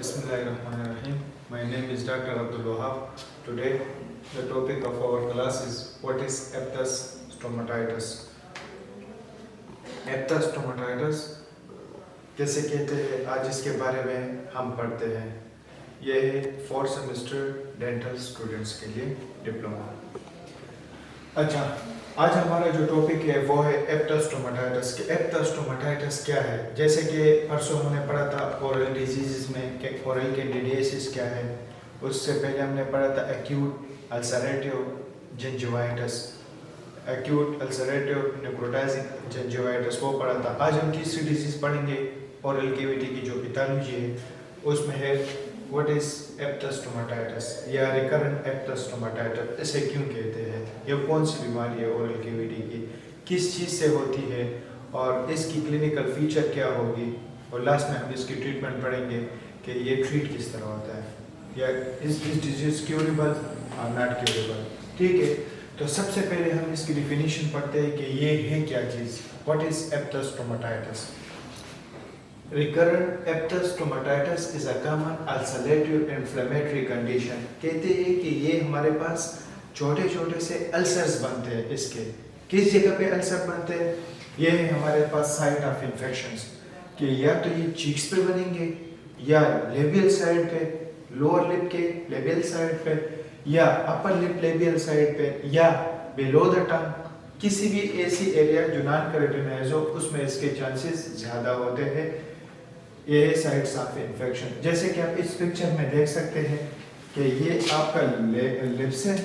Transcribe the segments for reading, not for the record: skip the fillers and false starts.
Bismillahirrahmanirrahim. My name is Dr. Abdul Wahab. Today, the topic of our class is what is aphthous stomatitis. Aphthous stomatitis कैसे कहते हैं, आज इसके बारे में हम पढ़ते हैं। यह है 4th सेमेस्टर डेंटल स्टूडेंट्स के लिए डिप्लोमा। अच्छा, आज हमारा जो टॉपिक है वो है एप्थस स्टोमाटाइटिस। कि एप्थस स्टोमाटाइटिस क्या है? जैसे कि परसों हमने पढ़ा था ओरल डिजीज़ में कि ओरल कैंडिडियासिस क्या है। उससे पहले हमने पढ़ा था acute ulcerative gingivitis, acute ulcerative necrotizing gingivitis वो पढ़ा था। आज हम तीसरी डिजीज़ पढ़ेंगे ओरल कैविटी की जो पैथोलॉजी है, उसमें है व्हाट इज एप्थस स्टोमाटाइटिस या रिकरेंट एप्थस स्टोमाटाइटिस। इसे क्यों कहते हैं, ये कौन सी बीमारी है ओरल कैविटी की, किस चीज़ से होती है और इसकी क्लिनिकल फीचर क्या होगी, और लास्ट में हम इसकी ट्रीटमेंट पढ़ेंगे कि ये ट्रीट किस तरह होता है या इज दिस डिजीज क्यूरेबल और नॉट क्यूरेबल। ठीक है, तो सबसे पहले हम इसकी डिफिनीशन पढ़ते हैं कि ये है क्या चीज़। What is aphthous stomatitis? Recurrent aphthous stomatitis is a common ulcerative inflammatory condition। कहते हैं कि ये हमारे पास छोटे छोटे से अल्सर्स बनते हैं। इसके किस जगह पे अल्सर बनते हैं? ये है हमारे पास साइट ऑफ इन्फेक्शंस, कि या तो ये चीक्स पे बनेंगे या लेबियल साइड पे, लोअर लिप के लेबियल साइड पे, या अपर लिप लेबियल साइड पे, या बिलो द टंग, किसी भी ऐसी एरिया जो नॉन केराटिनाइज हो उसमें इसके चांसेस ज़्यादा होते हैं। ये है साइट्स ऑफ इन्फेक्शन। जैसे कि आप इस पिक्चर में देख सकते हैं कि ये आपका लिप्स है,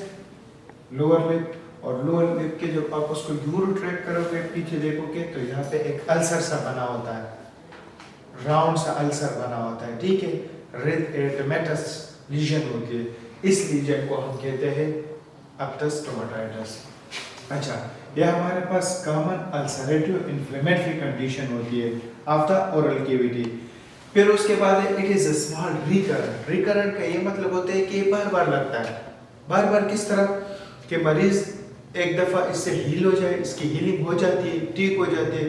लोअर लिप, और लोअर लिप के जब आप उसको यूरो ट्रैक करोगे पीछे देखोगे तो यहाँ पे एक अल्सर सा बना होता है, राउंड सा अल्सर बना होता है। ठीक है, एरिथेमेटस लीजन होती है। इस लीजन को हम कहते हैं एप्थस स्टोमाटाइटिस। अच्छा, यह हमारे पास कॉमन अल्सरेटिव इन्फ्लेमेटरी कंडीशन होती है ऑफ द ओरल कैविटी। फिर उसके बाद it is a small recurrent. Recurrent का ये मतलब होता है कि बार बार लगता है। बार बार किस तरह कि मरीज एक दफ़ा इससे हील हो जाए, इसकी हीलिंग हो जाती है, ठीक हो जाती है,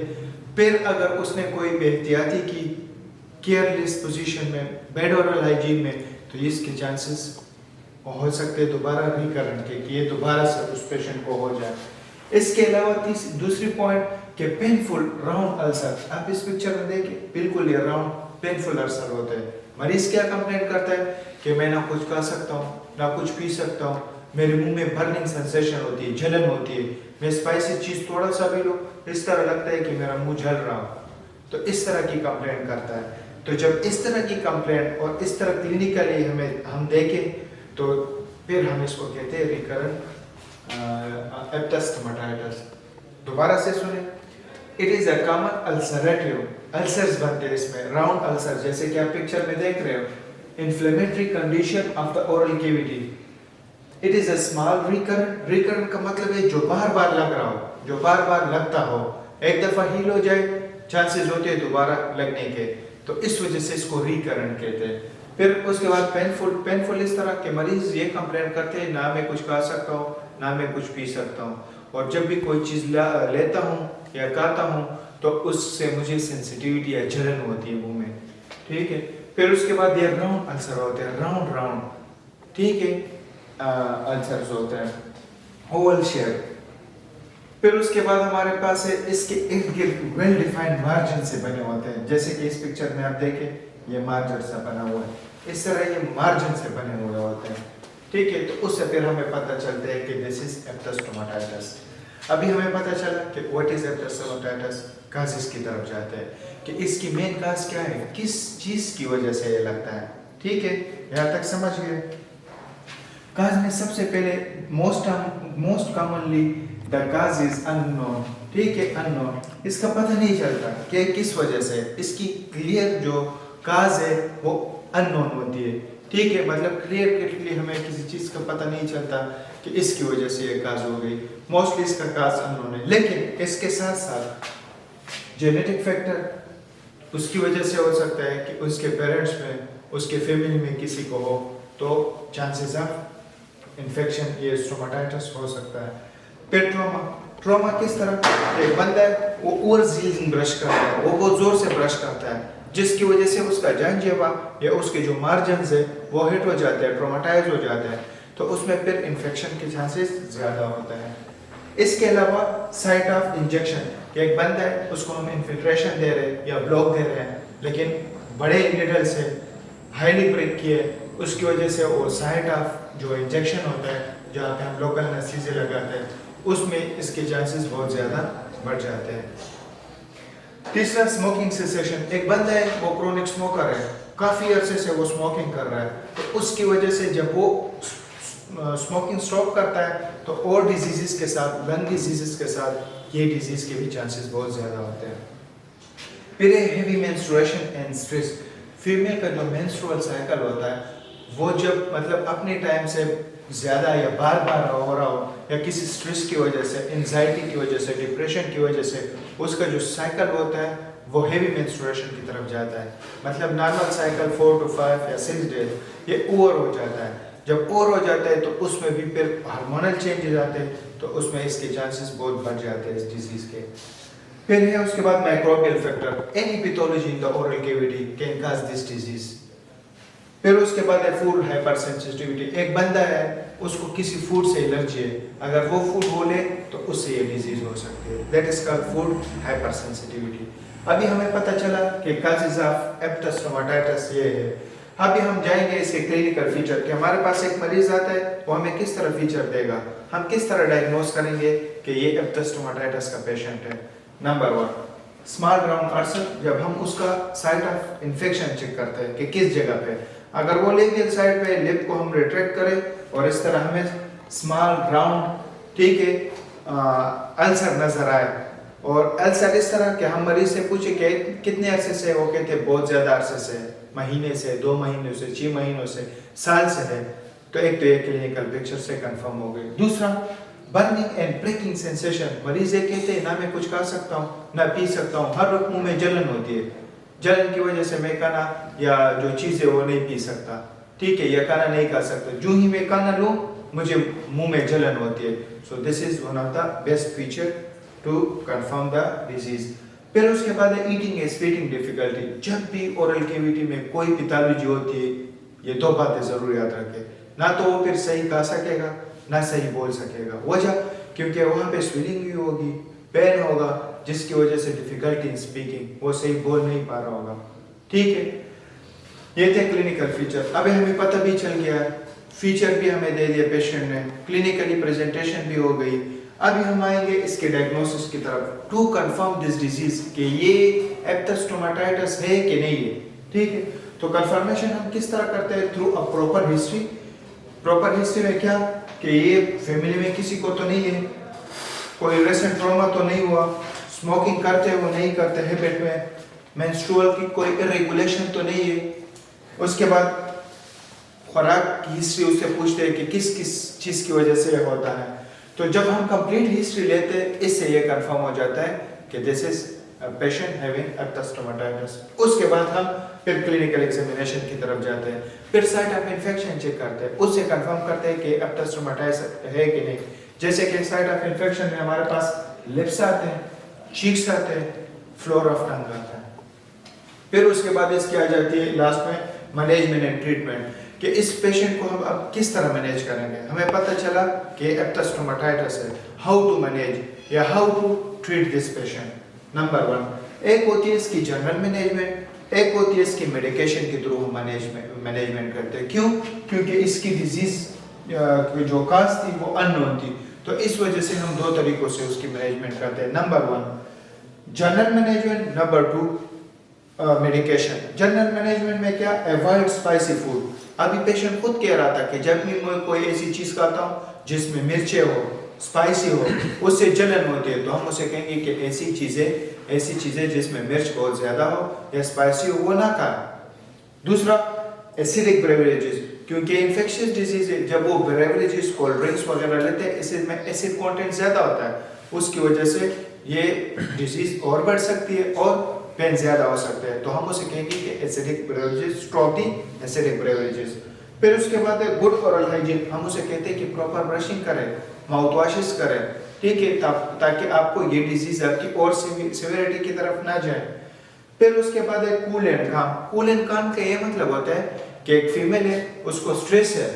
फिर अगर उसने कोई बेहतियाती की केयरलेस पोजीशन में, बेड ओरल हाइजीन में, तो इसके चांसेस हो सकते हैं दोबारा रिकरेंट के, कि ये दोबारा से उस पेशेंट को हो जाए। इसके अलावा दूसरी पॉइंट कि पेनफुल राउंड अल्सर। आप इस पिक्चर में देखिए, बिल्कुल ये राउंड पेनफुल अल्सर होते हैं। मरीज क्या कंप्लेंट करता है कि मैं ना कुछ खा सकता हूँ, ना कुछ पी सकता हूँ, मेरे मुंह में बर्निंग सेंसेशन होती है, जलन होती है, मैं स्पाइसी चीज़ थोड़ा सा भी लूँ इस तरह लगता है कि मेरा मुंह जल रहा हो। तो इस तरह की कंप्लेंट करता है। तो जब इस तरह की कंप्लेंट और इस तरह क्लिनिकली हम देखें तो फिर हम इसको कहते हैं रिकरेंट एप्थस स्टोमाटाइटिस। दोबारा से सुने, it is a common ulcerative, ulcers बनते हैं इसमें, राउंड अल्सर, जैसे कि आप पिक्चर में देख रहे हो, inflammatory condition of the oral cavity. It is a small recurrent. Recurrent का मतलब है जो बार बार लग रहा हो, जो बार बार लगता हो, एक दफा हील हो जाए चांसेस होते हैं दोबारा लगने के, तो इस वजह से इसको रिकरेंट कहते हैं। फिर उसके बाद पेनफुल इस तरह के मरीज ये कंप्लेंट करते हैं ना मैं कुछ खा सकता हूँ, ना मैं कुछ पी सकता हूँ, और जब भी कोई चीज़ लेता हूँ या खाता हूँ तो उससे मुझे सेंसिटिविटी या जलन होती है मुंह में। ठीक है, फिर उसके बाद ये राउंड अल्सर होते हैं, राउंड राउंड, ठीक है, अल्सर्स होते हैं ओवल शेप। फिर उसके बाद हमारे पास है इसके इर्द गिर्द वेल डिफाइंड मार्जिन से बने होते हैं। जैसे कि इस पिक्चर में आप देखें, ये मार्जिन सा बना हुआ है, इस तरह ये मार्जिन से बने हुए होते हैं। ठीक है, तो उससे फिर हमें पता चलता है कि दिस इज एप्थस स्टोमाटाइटिस। अभी हमें पता चला कि what is aphthous stomatitis, causes की तरफ जाते हैं कि इसकी मेन काज क्या है, किस चीज़ की वजह से ये लगता है। ठीक है, यहाँ तक समझ गए। काज में सबसे पहले most commonly the cause is unknown. ठीक है, अननोन, इसका पता नहीं चलता कि किस वजह से, इसकी क्लियर जो काज है वो अननोन होती है। ठीक है, मतलब क्लियर कटली हमें किसी चीज़ का पता नहीं चलता कि इसकी वजह से ये काज हो गई। मोस्टली इसका काज अननोन है, लेकिन इसके साथ साथ जेनेटिक फैक्टर उसकी वजह से हो सकता है कि उसके पेरेंट्स में, उसके फैमिली में किसी को हो, तो चांसेस ऑफ इन्फेक्शन ये स्टोमाटाइटिस हो सकता है। फिर ट्रॉमा किस तरह, एक बंदा है वो ओवर ब्रश करता है, वो बहुत जोर से ब्रश करता है, जिसकी वजह से उसका जंजीवा या उसके जो मार्जिन्स है वो हिट हो जाते हैं, ट्रोमाटाइज हो जाते हैं, तो उसमें फिर इन्फेक्शन के चांसेस ज़्यादा होता है। इसके अलावा साइट ऑफ इंजेक्शन, एक बंदा है उसको हम इन्फिल्ट्रेशन दे रहे हैं या ब्लॉक दे रहे हैं, लेकिन बड़े नीडल से हाईली ब्रेक किए, उसकी वजह से वो साइट ऑफ जो इंजेक्शन होता है जहाँ पे हम लोकल एनेस्थीसिया लगाते हैं उसमें इसके चांसेस बहुत ज़्यादा बढ़ जाते हैं। तीसरा, स्मोकिंग सेसेशन। एक बंदा है वो क्रोनिक स्मोकर है, काफ़ी अरसे से वो स्मोकिंग कर रहा है, तो उसकी वजह से जब वो स्मोकिंग स्टॉप करता है तो और डिजीज़ के साथ, लंग डिजीज़ के साथ ये डिजीज़ के भी चांसेस बहुत ज़्यादा होते हैं। फिर heavy menstruation and stress. Female का जो मेंस्ट्रुअल साइकिल होता है वो जब मतलब अपने टाइम से ज़्यादा या बार बार हो रहा हो या किसी स्ट्रेस की वजह से, एंजाइटी की वजह से, डिप्रेशन की वजह से उसका जो साइकिल होता है वो हेवी मेंस्ट्रुएशन की तरफ जाता है। मतलब नॉर्मल साइकिल 4 to 5 या 6 डेज, ये ओवर हो जाता है। जब ओवर हो जाता है तो उसमें भी फिर हार्मोनल चेंजेस आते हैं, तो उसमें इसके चांसेस बहुत बढ़ जाते हैं इस डिजीज़ के। फिर है उसके बाद microbial factor, any pathology in the oral cavity can cause this disease. फिर उसके बाद है फूड हाइपर सेंसिटिविटी। एक बंदा है उसको किसी फूड से एलर्जी है, अगर वो फूड वो ले तो उससे ये डिजीज हो सकती है, that is called food hyper sensitivity. अभी हमें पता चला कि काजेज ऑफ एप्टस स्टोमाटाइटिस ये है। अभी हम जाएंगे इसके क्लिनिकल फीचर कि हमारे पास एक मरीज आता है वो हमें किस तरह फीचर देगा, हम किस तरह डायग्नोस करेंगे कि ये एप्टस स्टोमाटाइटिस का पेशेंट है। Number 1, small round ulcer. जब हम उसका साइट ऑफ इन्फेक्शन चेक करते हैं कि किस जगह पे, अगर वो लेबियल साइड पे लिप को हम रिट्रैक्ट करें और इस तरह हमें स्मॉल राउंड, ठीक है, अल्सर नजर आए, और अल्सर इस तरह कि हम मरीज से पूछे कि कितने अरसे से, वो कहते हैं बहुत ज़्यादा अरसे से, महीने से, 2 महीनों से, 6 महीनों से, साल से है, तो एक तो ये क्लिनिकल पिक्चर से कंफर्म हो गई। दूसरा, बर्निंग एंड प्रिकिंग सेंसेशन। मरीज ये कहते हैं ना मैं कुछ खा सकता हूँ ना पी सकता हूँ, हर वक्त मुंह में जलन होती है, जलन की वजह से मैं खाना या जो चीज़ है वो नहीं पी सकता, ठीक है, या खाना नहीं खा सकता, जो ही मैं खाना लूँ मुझे मुंह में जलन होती है। So this is one of the best feature to confirm the disease. फिर उसके बाद है ईटिंग एंड स्पीकिंग डिफिकल्टी। जब भी ओरल कैविटी में कोई पैथोलॉजी होती है, ये 2 बातें जरूर याद रखें, ना तो वो फिर सही खा सकेगा ना सही बोल सकेगा। वजह, क्योंकि वहाँ पे स्वेलिंग भी होगी, पेन होगा, जिसकी वजह से डिफिकल्टी इन स्पीकिंग, वो सही बोल नहीं पा रहा होगा, ठीक है। ये थे क्लिनिकल फीचर। अभी हमें पता भी चल गया, फीचर भी हमें दे दिया पेशेंट ने, क्लिनिकली प्रेजेंटेशन भी हो गई। अभी हम आएंगे इसके डायग्नोसिस की तरफ, टू कंफर्म दिस डिजीज कि ये एप्टस स्टोमाटाइटिस है कि नहीं है, ठीक है। तो कंफर्मेशन हम किस तरह करते हैं? Through a proper history. Proper history में क्या कि ये फैमिली में किसी को तो नहीं है, कोई रेसेंट ट्रॉमा तो नहीं हुआ, स्मोकिंग करते वो नहीं करते हैबिट में, मेंस्ट्रुअल की कोई इरेगुलेशन तो नहीं है। उसके बाद खुराक की हिस्ट्री उससे पूछते हैं कि किस किस चीज़ की वजह से होता है। तो जब हम कंप्लीट हिस्ट्री लेते हैं, इससे ये कंफर्म हो जाता है कि this is patient having Aptus stomatitis. उसके बाद हम फिर क्लिनिकल एग्जामिनेशन की तरफ जाते हैं, फिर साइट ऑफ इन्फेक्शन चेक करते हैं, उससे कंफर्म करते हैं कि एप्टस स्टोमाटाइटिस है कि नहीं। जैसे कि साइट ऑफ इन्फेक्शन में हमारे पास लिप्स आते हैं, चीक्स आते हैं, फ्लोर ऑफ टंग आता है। फिर उसके बाद इसकी आ जाती है लास्ट में मैनेजमेंट एंड ट्रीटमेंट, कि इस पेशेंट को हम अब किस तरह मैनेज करेंगे। हमें पता चला कि एप्टस स्टोमाटाइटिस है, हाउ टू मैनेज या how to treat this patient. Number 1, एक होती है इसकी जनरल मैनेजमेंट, एक होती है इसकी मेडिकेशन के थ्रू हम मैनेजमेंट करते हैं। क्यों? क्योंकि इसकी डिजीज जो काज थी वो अननोन थी, तो इस वजह से हम 2 तरीकों से उसकी मैनेजमेंट करते हैं। Number 1 general management, number 2 medication. General management में क्या? Avoid spicy food. अभी पेशेंट खुद कह रहा था कि जब भी मैं कोई ऐसी चीज़ खाता हूँ जिसमें मिर्चें हो, स्पाइसी हो, उससे जलन होती है, तो हम उसे कहेंगे कि ऐसी चीज़ें जिसमें मिर्च बहुत ज़्यादा हो या स्पाइसी हो वो ना खाएं। दूसरा, एसिडिक बेवरेजेस, क्योंकि इन्फेक्शियस डिजीज है, जब वो बेवरेजेस, कोल्ड ड्रिंक्स वगैरह लेते हैं, इसमें एसिड कंटेंट ज़्यादा होता है, उसकी वजह से ये डिजीज और बढ़ सकती है और पेन ज़्यादा हो सकते हैं, तो हम उसे कहेंगे कि acidic beverages, stop the acidic beverages. फिर उसके बाद है गुड ओरल हाइजीन। हम उसे कहते हैं कि प्रॉपर ब्रशिंग करें, माउथ वॉशेस करें, ठीक है, ताकि आपको ये डिजीज आपकी और सिवियरिटी की तरफ ना जाए। फिर उसके बाद है कूल एंड काम। कूल एंड काम का ये मतलब होता है कि एक फीमेल है, उसको स्ट्रेस है,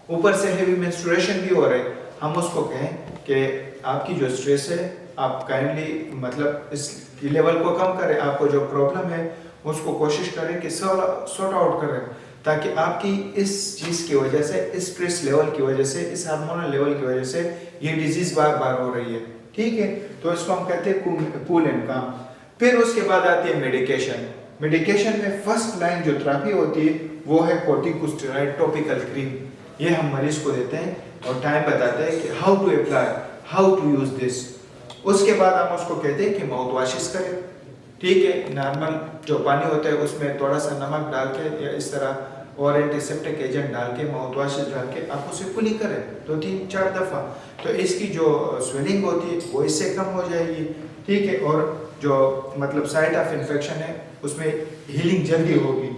ऊपर से हेवी मेंस्ट्रुएशन भी हो रहा है, हम उसको कहें कि आपकी जो स्ट्रेस है आप काइंडली मतलब इस लेवल को कम करें, आपको जो प्रॉब्लम है उसको कोशिश करें कि सॉर्ट आउट करें, ताकि आपकी इस चीज़ की वजह से, इस स्ट्रेस लेवल की वजह से, इस हार्मोनल लेवल की वजह से ये डिजीज बार बार हो रही है। ठीक है, तो इसको हम कहते हैं कूल एंड काम। फिर उसके बाद आती है मेडिकेशन। मेडिकेशन में फर्स्ट लाइन जो थेरेपी होती है वो है कॉर्टिकोस्टेरॉइड टॉपिकल क्रीम। ये हम मरीज को देते हैं और टाइम बताते हैं कि how to apply, how to use this. उसके बाद हम उसको कहते हैं कि माउथ वॉशेस करें। ठीक है, नॉर्मल जो पानी होता है उसमें थोड़ा सा नमक डाल के या इस तरह और एंटीसेप्टिक एजेंट डाल के, माउथ वॉशेस डाल के आप उसे कुली करें 2-3-4 दफ़ा, तो इसकी जो स्वेलिंग होती है वो इससे कम हो जाएगी। ठीक है, और जो मतलब साइट ऑफ इन्फेक्शन है उसमें हीलिंग जल्दी होगी।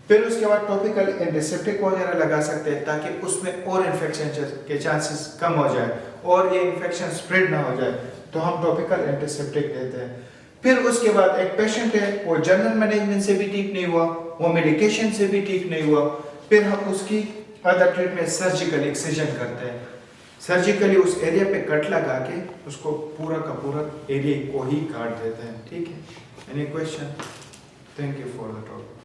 फिर उसके बाद टॉपिकल एंटीसेप्टिक वगैरह लगा सकते हैं ताकि उसमें और इन्फेक्शन के चांसेस कम हो जाए और ये इन्फेक्शन स्प्रेड ना हो जाए, तो हम टॉपिकल एंटीसेप्टिक देते हैं। फिर उसके बाद एक पेशेंट है, वो जनरल मैनेजमेंट से भी ठीक नहीं हुआ, वो मेडिकेशन से भी ठीक नहीं हुआ, फिर हम उसकी अदर ट्रीटमेंट सर्जिकल एक्सिजन करते हैं। सर्जिकली उस एरिया पे कट लगा के उसको पूरा का पूरा एरिया को ही काट देते हैं। ठीक है, any question? Thank you for the talk.